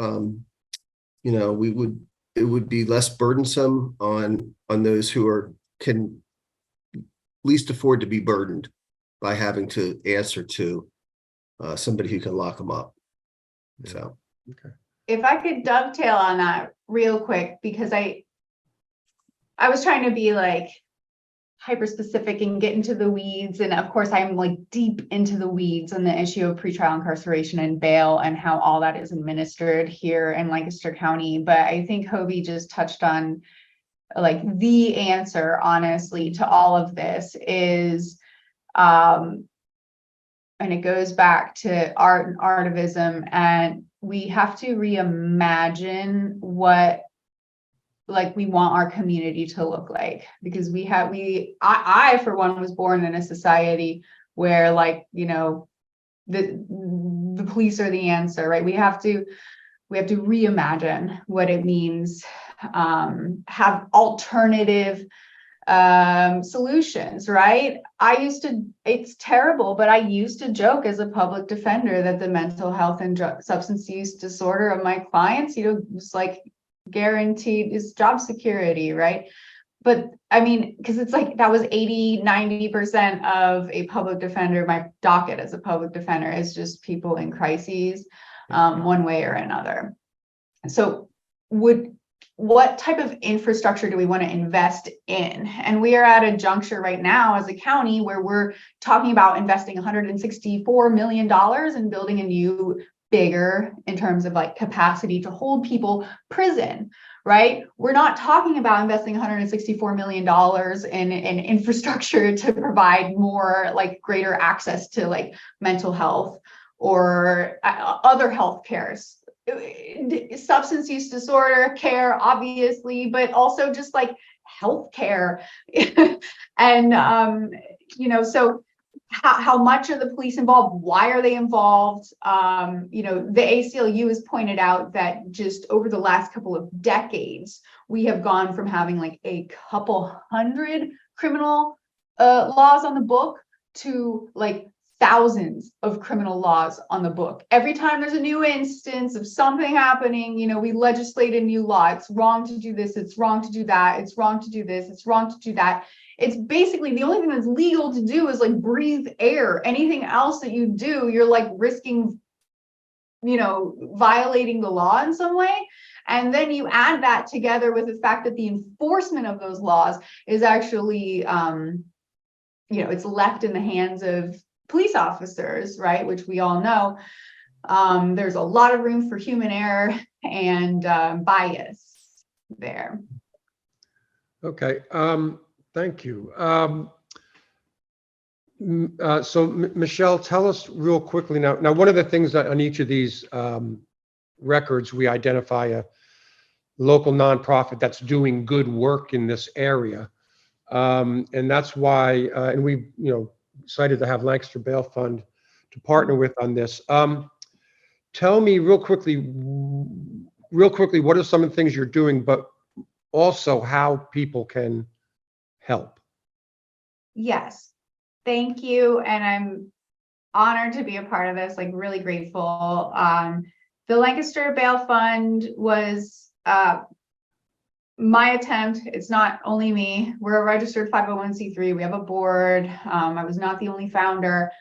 it would be less burdensome on those who can least afford to be burdened by having to answer to somebody who can lock them up. So, okay. If I could dovetail on that real quick, because I was trying to be like hyper specific and get into the weeds. And of course, I'm like deep into the weeds on the issue of pretrial incarceration and bail and how all that is administered here in Lancaster County. But I think Hobie just touched on like the answer, honestly, to all of this is, and it goes back to art and artivism, and we have to reimagine what we want our community to look like, because I for one was born in a society where the police are the answer, right? We have to reimagine what it means have alternative solutions, right? It's terrible, but I used to joke as a public defender that the mental health and substance use disorder of my clients, was like guaranteed is job security, right? But I mean, because it's like that was 80-90% of a public defender, my docket as a public defender is just people in crises, one way or another. So what type of infrastructure do we want to invest in? And we are at a juncture right now as a county where we're talking about investing $164 million in building a new, bigger, in terms of like capacity to hold people, prison, right? We're not talking about investing $164 million in infrastructure to provide more, like greater access to like mental health or other health cares. Substance use disorder care, obviously, but also just like health care. And, so how much are the police involved? Why are they involved? The ACLU has pointed out that just over the last couple of decades, we have gone from having like a couple hundred criminal laws on the book to like thousands of criminal laws on the book. Every time there's a new instance of something happening, we legislate a new law. It's wrong to do this. It's wrong to do that. It's wrong to do this. It's wrong to do that. It's basically the only thing that's legal to do is like breathe air. Anything else that you do, you're like risking, violating the law in some way. And then you add that together with the fact that the enforcement of those laws is actually, it's left in the hands of police officers, right? Which we all know. There's a lot of room for human error and bias there. Okay, thank you. Michelle, tell us real quickly now. Now, one of the things that on each of these records, we identify a local nonprofit that's doing good work in this area. And that's why, and we, excited to have Lancaster Bail Fund to partner with on this. Tell me real quickly, what are some of the things you're doing, but also how people can help? Yes, thank you. And I'm honored to be a part of this, like really grateful. The Lancaster Bail Fund was my attempt. It's not only me. We're a registered 501c3. We have a board. I was not the only founder,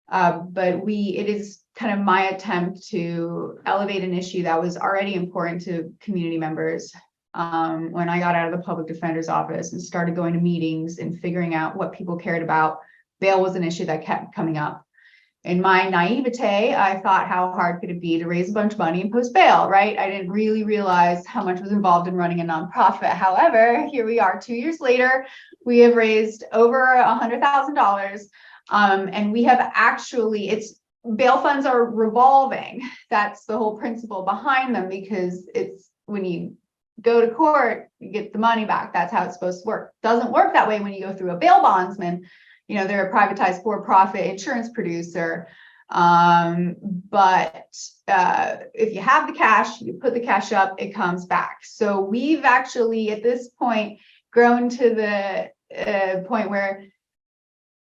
but it is kind of my attempt to elevate an issue that was already important to community members. When I got out of the public defender's office and started going to meetings and figuring out what people cared about, bail was an issue that kept coming up. In my naivete, I thought, how hard could it be to raise a bunch of money and post bail, right? I didn't really realize how much was involved in running a nonprofit. However, here we are 2 years later, we have raised over $100,000. And we have actually, bail funds are revolving. That's the whole principle behind them, because it's when you go to court, you get the money back. That's how it's supposed to work. Doesn't work that way when you go through a bail bondsman. They're a privatized for-profit insurance producer. But if you have the cash, you put the cash up, it comes back. So we've actually, at this point, grown to the point where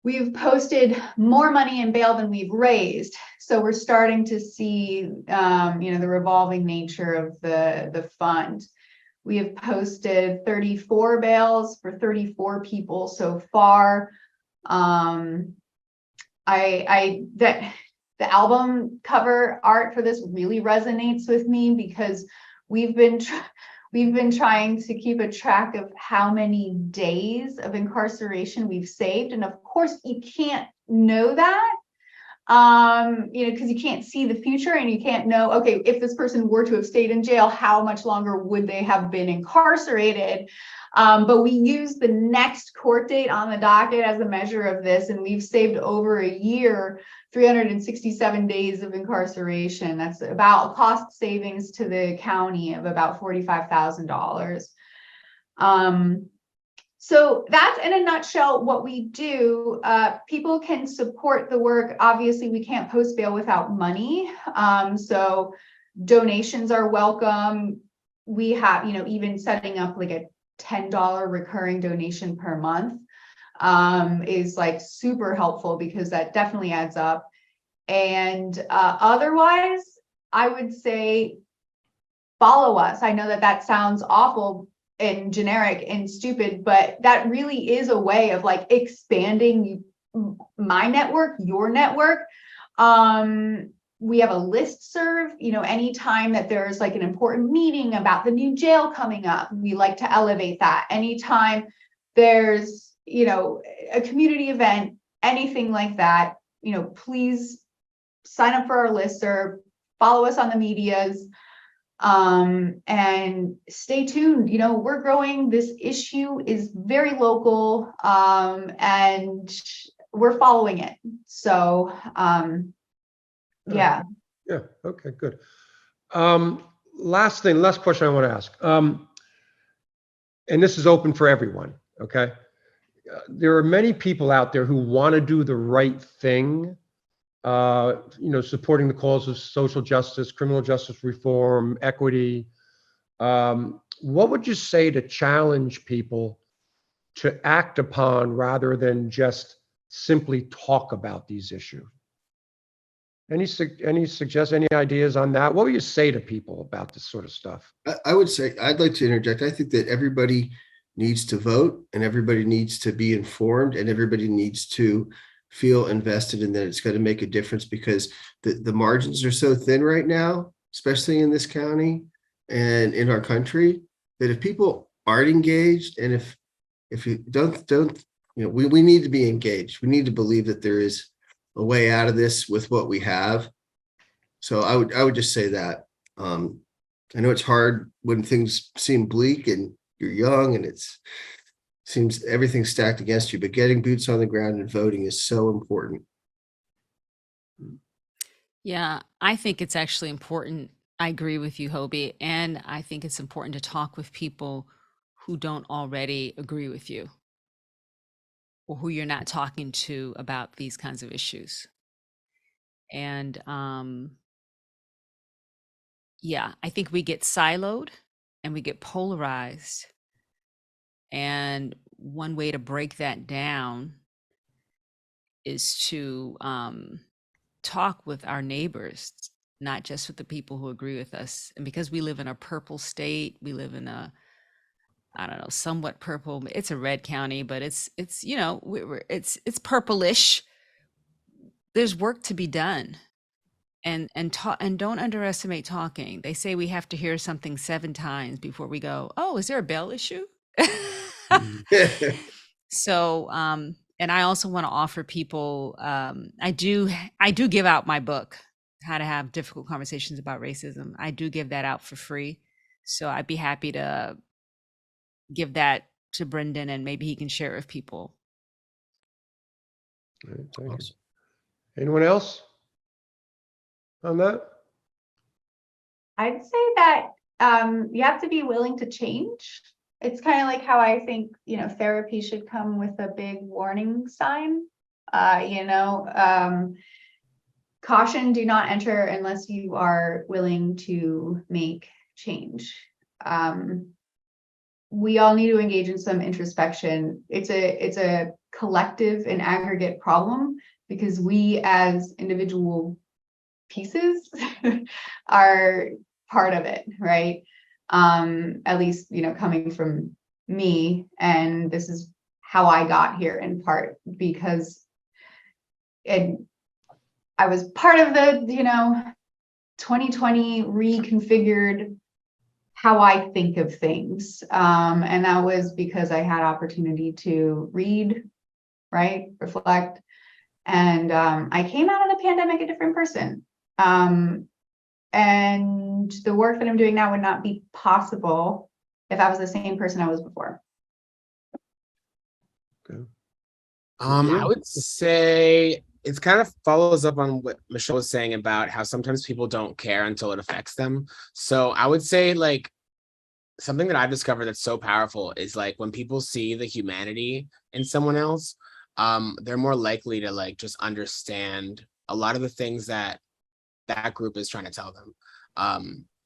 we've posted more money in bail than we've raised. So we're starting to see, the revolving nature of the fund. We have posted 34 bails for 34 people so far. The album cover art for this really resonates with me, because we've been trying to keep a track of how many days of incarceration we've saved. And of course you can't know that, because you can't see the future, and you can't know, okay, if this person were to have stayed in jail, how much longer would they have been incarcerated? But we use the next court date on the docket as a measure of this, and we've saved over a year, 367 days of incarceration. That's about cost savings to the county of about $45,000. So that's in a nutshell what we do. People can support the work. Obviously, we can't post bail without money. So donations are welcome. we have, even setting up like a $10 recurring donation per month is like super helpful, because that definitely adds up. And otherwise, I would say follow us. I know that sounds awful and generic and stupid, but that really is a way of like expanding my network, your network. We have a listserv, anytime that there's like an important meeting about the new jail coming up, we like to elevate that. Anytime there's, a community event, anything like that, please sign up for our listserv, follow us on the medias, and stay tuned. We're growing. This issue is very local, and we're following it. So, yeah. Yeah. Okay, good. Last question I want to ask. And this is open for everyone. Okay. There are many people out there who want to do the right thing, supporting the cause of social justice, criminal justice reform, equity. What would you say to challenge people to act upon rather than just simply talk about these issues? Any ideas on that? What would you say to people about this sort of stuff? I would say, I'd like to interject. I think that everybody needs to vote, and everybody needs to be informed, and everybody needs to feel invested in that it's going to make a difference, because the margins are so thin right now, especially in this county and in our country, that if people aren't engaged, and if you don't, we need to be engaged. We need to believe that there is a way out of this with what we have. So I would just say that. I know it's hard when things seem bleak and you're young and seems everything's stacked against you, but getting boots on the ground and voting is so important. Yeah, I think it's actually important. I agree with you, Hobie. And I think it's important to talk with people who don't already agree with you, or who you're not talking to about these kinds of issues. And yeah, I think we get siloed and we get polarized. And one way to break that down is to talk with our neighbors, not just with the people who agree with us. And because we live in a purple state, we live in a, I don't know, somewhat purple. It's a red county, but it's purplish. There's work to be done, and don't underestimate talking. They say we have to hear something 7 times before we go, oh, is there a bail issue? So, and I also want to offer people, I do give out my book, How to Have Difficult Conversations About Racism. I do give that out for free. So I'd be happy to give that to Brendan, and maybe he can share it with people. All right, thank you. Anyone else on that? I'd say that you have to be willing to change. It's kind of like how I think, therapy should come with a big warning sign. Caution, do not enter unless you are willing to make change. We all need to engage in some introspection. It's a collective and aggregate problem, because we as individual pieces are part of it, right? At least, coming from me, and this is how I got here in part, because I was part of the, 2020 reconfigured how I think of things. And that was because I had opportunity to read, right, reflect. And I came out of the pandemic a different person. And the work that I'm doing now would not be possible if I was the same person I was before. Okay. I would say it kind of follows up on what Michelle was saying about how sometimes people don't care until it affects them. So I would say, like, something that I've discovered that's so powerful is, like, when people see the humanity in someone else, they're more likely to, like, just understand a lot of the things that that group is trying to tell them.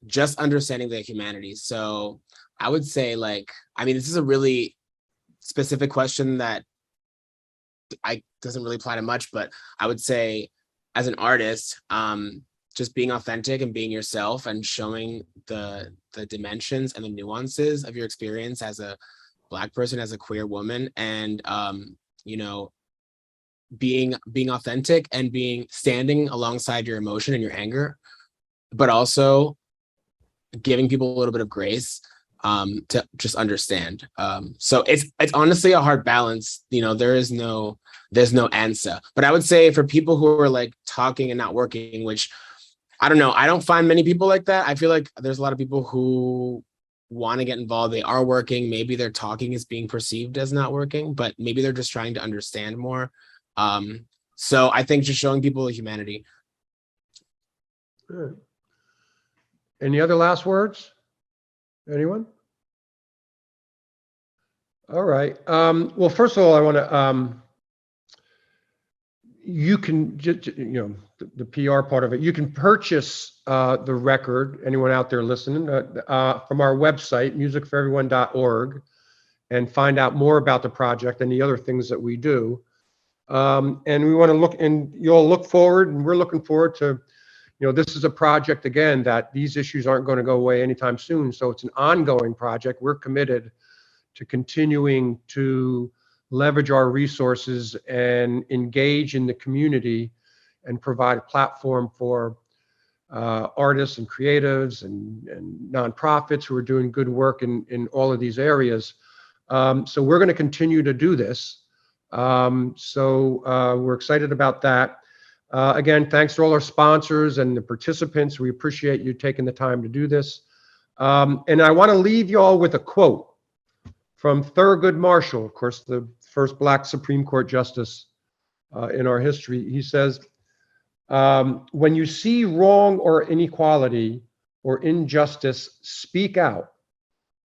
just understanding the humanities. So I would say, like, I mean, this is a really specific question that I doesn't really apply to much, but I would say as an artist, just being authentic and being yourself and showing the dimensions and the nuances of your experience as a Black person, as a queer woman, and you know, being authentic and standing alongside your emotion and your anger, but also giving people a little bit of grace to just understand. So it's honestly a hard balance. You know, there's no answer. But I would say for people who are like talking and not working, which I don't know, I don't find many people like that. I feel like there's a lot of people who want to get involved. They are working. Maybe their talking is being perceived as not working, but maybe they're just trying to understand more. So I think just showing people the humanity. Good. Any other last words? Anyone? All right. Well, first of all, I want to, you can just, you know, the PR part of it, you can purchase the record, anyone out there listening, from our website, musicforeveryone.org, and find out more about the project and the other things that we do. And we want to look, and you'll look forward, and we're looking forward to, you know, this is a project, again, that these issues aren't going to go away anytime soon. So it's an ongoing project. We're committed to continuing to leverage our resources and engage in the community and provide a platform for artists and creatives and nonprofits who are doing good work in all of these areas. So we're going to continue to do this. We're excited about that. Again, thanks to all our sponsors and the participants. We appreciate you taking the time to do this. And I want to leave you all with a quote from Thurgood Marshall, of course, the first Black Supreme Court justice in our history. He says, when you see wrong or inequality or injustice, speak out.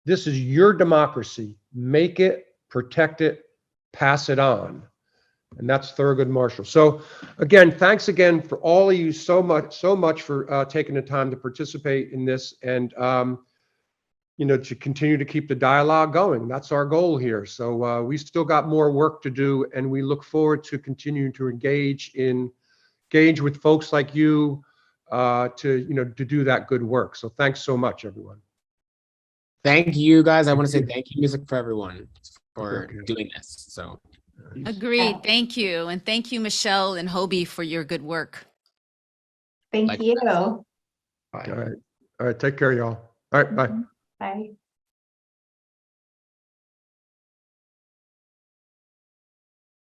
This is your democracy. Make it, protect it, pass it on. And that's Thurgood Marshall. So again, thanks again for all of you so much for taking the time to participate in this, and you know, to continue to keep the dialogue going. That's our goal here. So we still got more work to do, and we look forward to continuing to engage with folks like you to do that good work. So thanks so much, everyone. Thank you, guys. I want to say thank you, Music for Everyone, for doing this. So Agreed. Thank you. And thank you, Michelle and Hobie, for your good work. Thank you. All right. Take care, y'all. All right. Bye. Bye.